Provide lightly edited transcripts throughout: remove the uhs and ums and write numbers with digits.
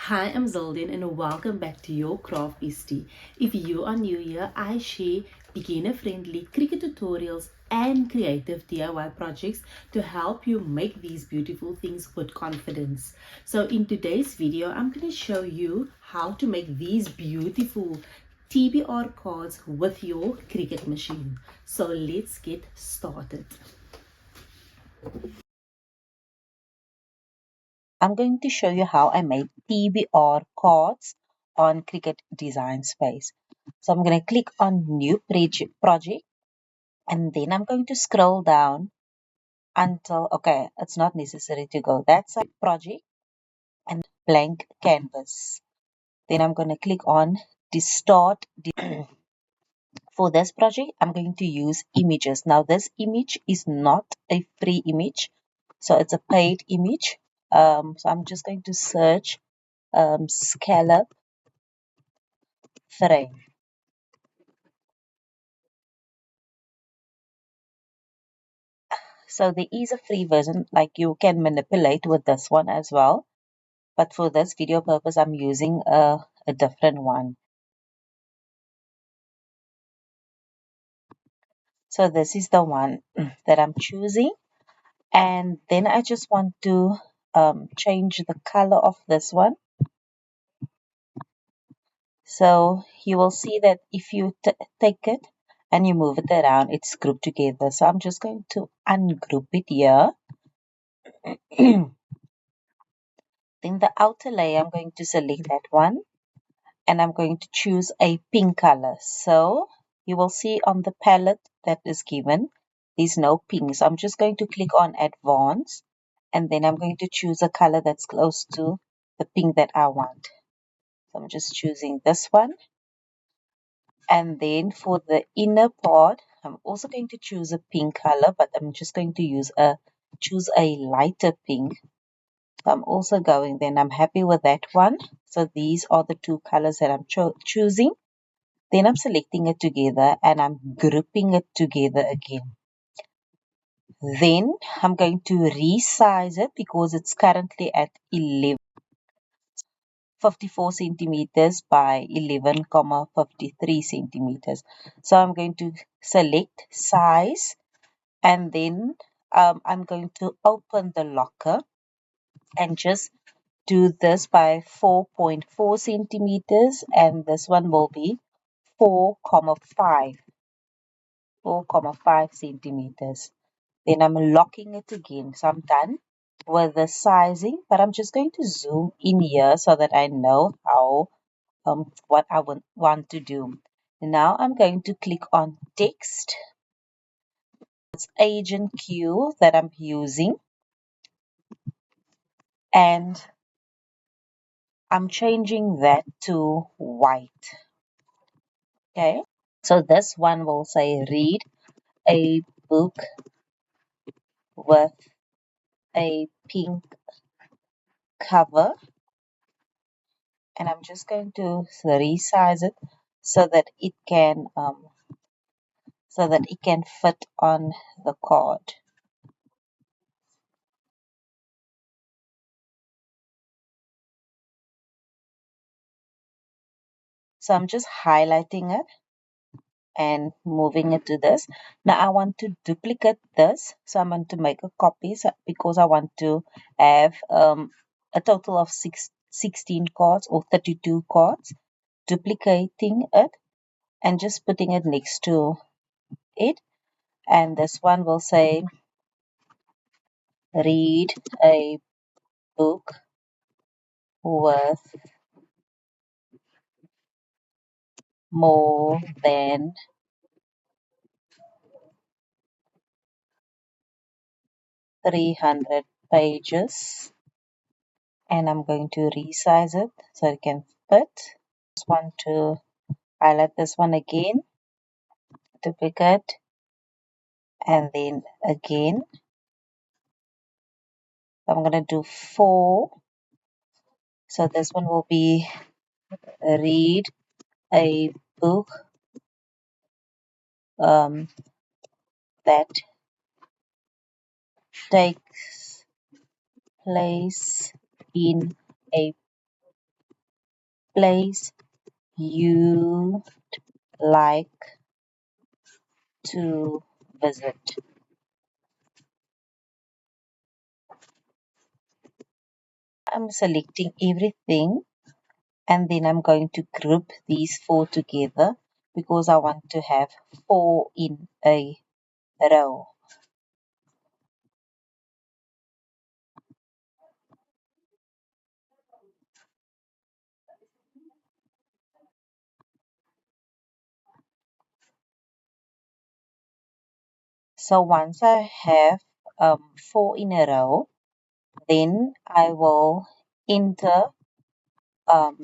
Hi, I'm Zolden and welcome back to your Craft Bestie. If you are new here, I share beginner-friendly Cricut tutorials and creative DIY projects to help you make these beautiful things with confidence. So in today's video, I'm going to show you how to make these beautiful TBR cards with your Cricut machine. So let's get started. I'm going to show you how I made TBR cards on Cricut Design Space. So I'm going to click on New Project and then I'm going to scroll down until, okay, it's not necessary to go. That's a project and blank canvas. Then I'm going to click on the start. For this project, I'm going to use images. Now this image is not a free image, so it's a paid image. So I'm just going to search scallop frame. So there is a free version, like you can manipulate with this one as well. But for this video purpose, I'm using a different one. So this is the one that I'm choosing. And then I just want to change the color of this one. So you will see that if you take it and you move it around, it's grouped together. So I'm just going to ungroup it here. Then the outer layer, I'm going to select that one and I'm going to choose a pink color. So you will see on the palette that is given, there's no pink. So I'm just going to click on advanced and then I'm going to choose a color that's close to the pink that I want. So I'm just choosing this one. And then for the inner part, I'm also going to choose a pink color, but I'm just going to choose a lighter pink. So I'm also going, then I'm happy with that one. So these are the two colors that I'm choosing. Then I'm selecting it together and I'm grouping it together again. Then I'm going to resize it because it's currently at 54 centimeters by 11,53 centimeters. So I'm going to select size and then I'm going to open the locker and just do this by 4.4 centimeters and this one will be 4,5 centimeters. Then I'm locking it again. So I'm done with the sizing, but I'm just going to zoom in here so that I know how what I want to do. Now I'm going to click on text. It's Agent Q that I'm using and I'm changing that to white. Okay, so this one will say read a book with a pink cover, and I'm just going to resize it so that it can fit on the card. So I'm just highlighting it and moving it to this. Now I want to duplicate this, so I'm going to make a copy because I want to have a total of 16 cards or 32 cards. Duplicating it and just putting it next to it, and this one will say read a book worth more than 300 pages, and I'm going to resize it so it can fit. Just want to highlight this one again, duplicate, and then again I'm going to do 4. So this one will be read a book that takes place in a place you like to visit. I'm selecting everything and then I'm going to group these four together because I want to have four in a row. So once I have four in a row, then I will enter um,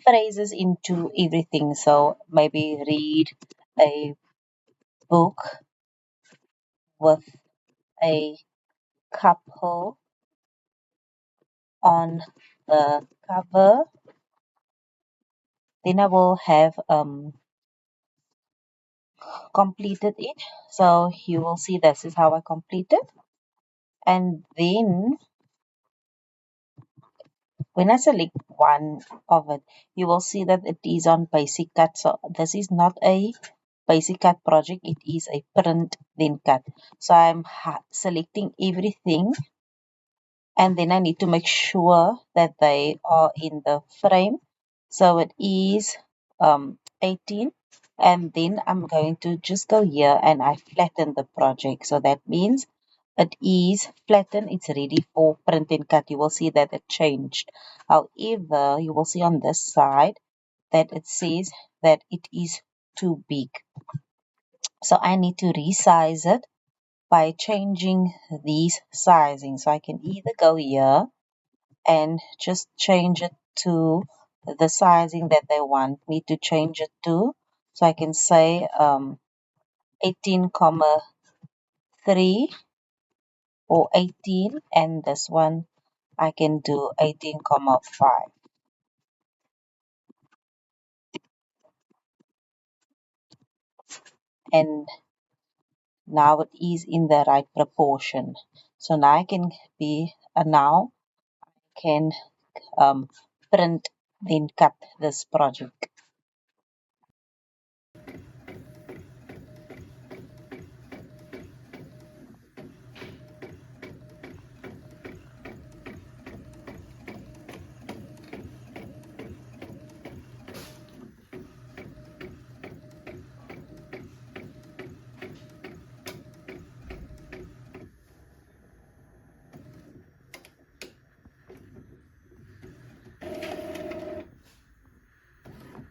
phrases into everything. So maybe read a book with a couple on the cover. Then I will have completed it. So you will see this is how I completed. And then when I select one of it, you will see that it is on basic cut. So this is not a basic cut project, it is a print then cut. So I'm selecting everything and then I need to make sure that they are in the frame. So it is 18 and then I'm going to just go here and I flatten the project. So that means it is flattened, it's ready for print and cut. You will see that it changed. However, you will see on this side that it says that it is too big. So I need to resize it by changing these sizing. So I can either go here and just change it to the sizing that they want me to change it to. So I can say 18,3 or 18, and this one I can do 18,5. And now it is in the right proportion. So now I can um, print then cut this project.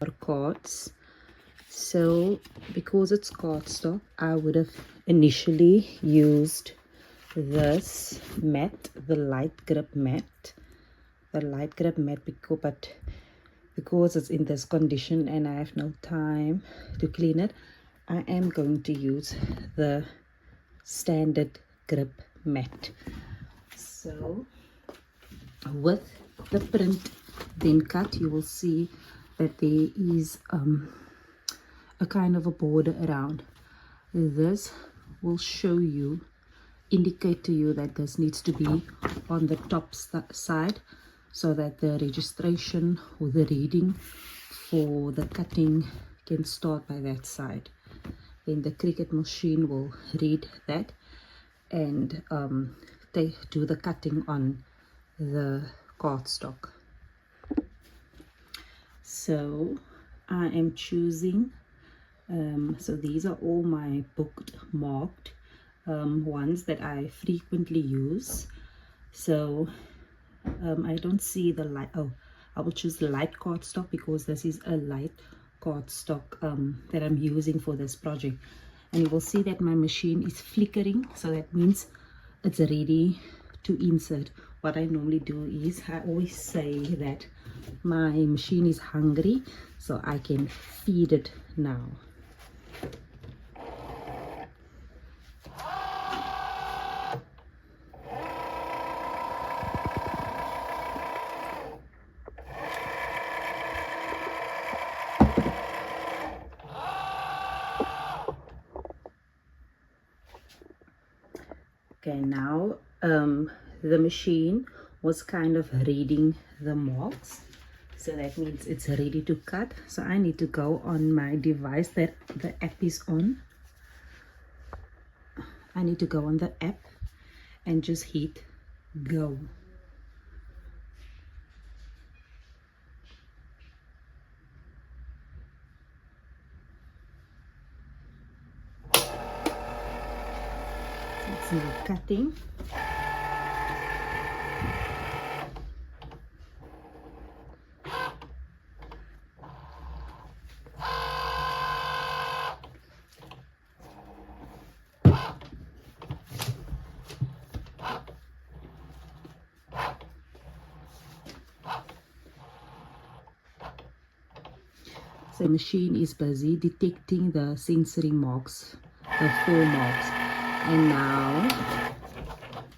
Or cards. So because it's cardstock, I would have initially used this mat, the light grip mat, because it's in this condition and I have no time to clean it, I am going to use the standard grip mat. So with the print then cut, you will see that there is a kind of a border around. This will show you, indicate to you that this needs to be on the top side so that the registration or the reading for the cutting can start by that side. Then the Cricut machine will read that and they do the cutting on the cardstock. So I am choosing so these are all my bookmarked ones that I frequently use. So I don't see the light. Oh, I will choose the light cardstock because this is a light cardstock that I'm using for this project. And you will see that my machine is flickering, so that means it's ready to insert. What I normally do is I always say that my machine is hungry, so I can feed it now. Okay, now the machine was kind of reading the marks. So that means it's ready to cut. So I need to go on my device that the app is on. I need to go on the app and just hit go. It's now cutting. So the machine is busy detecting the sensory marks, the 4 marks, and now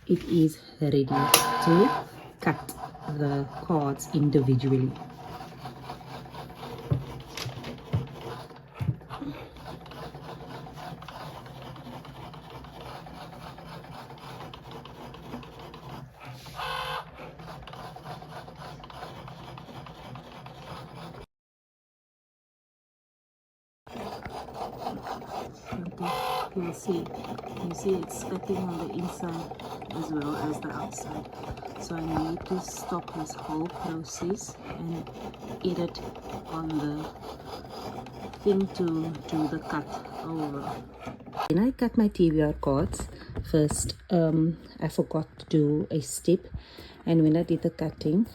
it is ready to cut the cards individually. You see it's cutting on the inside as well as the outside. So I need to stop this whole process and edit on the thing to do the cut over. When I cut my TBR cards, first I forgot to do a step, and when I did the cutting,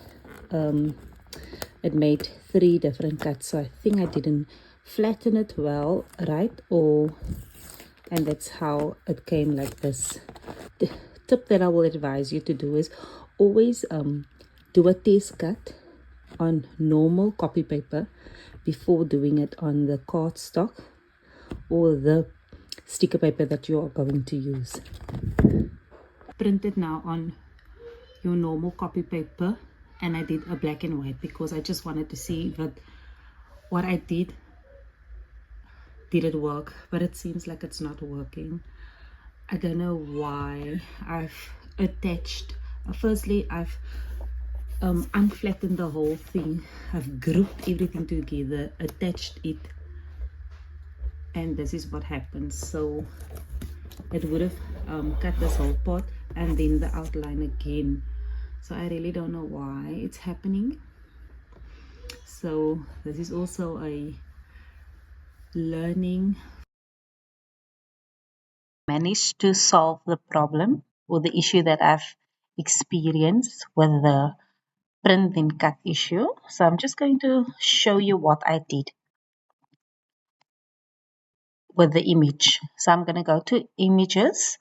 it made 3 different cuts. So I think I didn't flatten it well, right? And that's how it came like this. The tip that I will advise you to do is always do a test cut on normal copy paper before doing it on the cardstock or the sticker paper that you are going to use. Print it now on your normal copy paper, and I did a black and white because I just wanted to see that what I did it work, but it seems like it's not working. I don't know why. I've attached, firstly I've unflattened the whole thing. I've grouped everything together, attached it, and this is what happens. So it would have cut this whole part and then the outline again. So I really don't know why it's happening. So this is also a learning. Managed to solve the problem or the issue that I've experienced with the print then cut issue. So I'm just going to show you what I did with the image. So I'm going to go to images.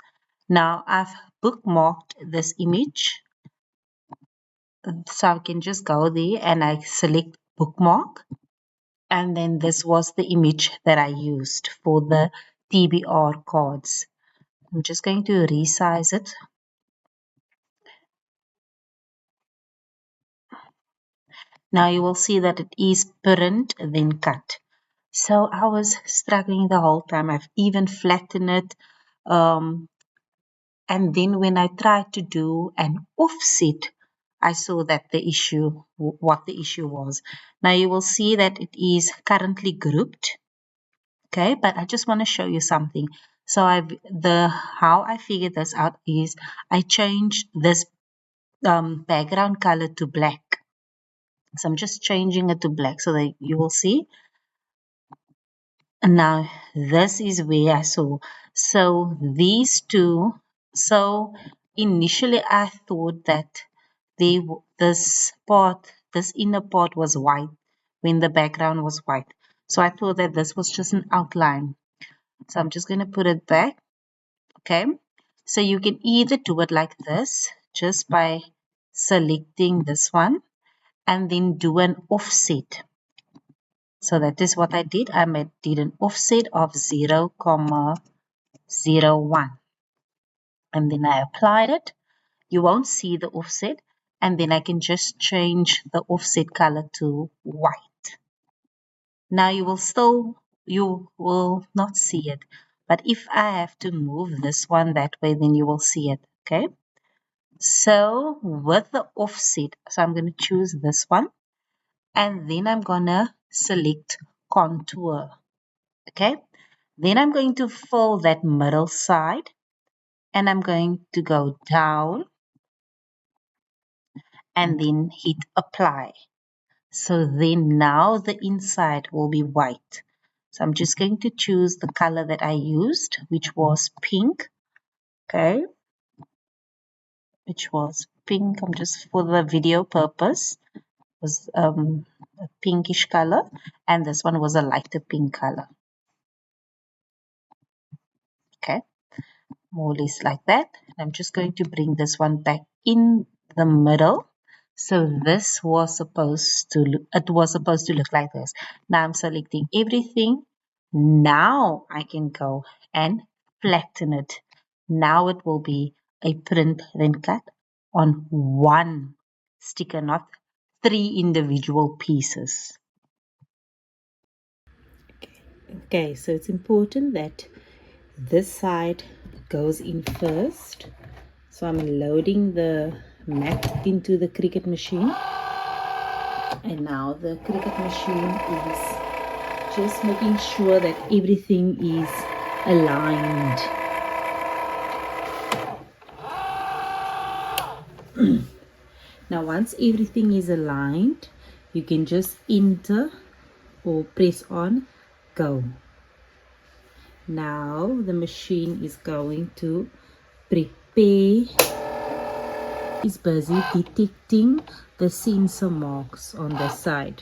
Now I've bookmarked this image. So I can just go there and I select bookmark. And then this was the image that I used for the TBR cards. I'm just going to resize it. Now you will see that it is print then cut. So I was struggling the whole time. I've even flattened it. And then when I tried to do an offset, I saw that the issue, what the issue was. Now you will see that it is currently grouped. Okay, but I just want to show you something. So how I figured this out is I changed this background color to black. So I'm just changing it to black so that you will see. And now this is where I saw. So these two. So initially I thought that this inner part was white when the background was white. So I thought that this was just an outline. So I'm just going to put it back. Okay. So you can either do it like this, just by selecting this one and then do an offset. So that is what I did. Did an offset of 0,01. And then I applied it. You won't see the offset. And then I can just change the offset color to white. Now you will not see it. But if I have to move this one that way, then you will see it. Okay. So with the offset, so I'm going to choose this one. and then I'm gonna select contour. Okay, then I'm going to fill that middle side, and I'm going to go down and then hit apply. So then now the inside will be white. So I'm just going to choose the color that I used, which was pink. Okay, which was pink. I'm just, for the video purpose, was a pinkish color, and this one was a lighter pink color. Okay, more or less like that. I'm just going to bring this one back in the middle. So this was supposed to look, it was supposed to look like this. Now I'm selecting everything. Now I can go and flatten it. Now it will be a print then cut on one sticker, not 3 individual pieces. Okay, so it's important that this side goes in first. So I'm loading the mat into the Cricut machine, and now the Cricut machine is just making sure that everything is aligned. Now once everything is aligned, you can just enter or press on go. Now the machine is going to prepare, is busy detecting the sensor marks on the side.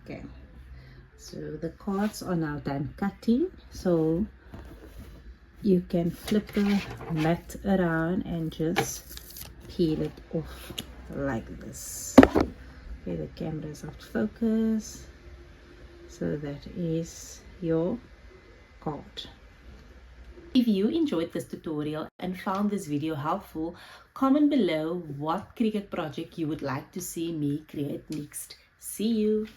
Okay, so the cards are now done cutting, so you can flip the mat around and just peel it off like this. Okay, the camera is out of focus. So that is your card. If you enjoyed this tutorial and found this video helpful, comment below what Cricut project you would like to see me create next. See you!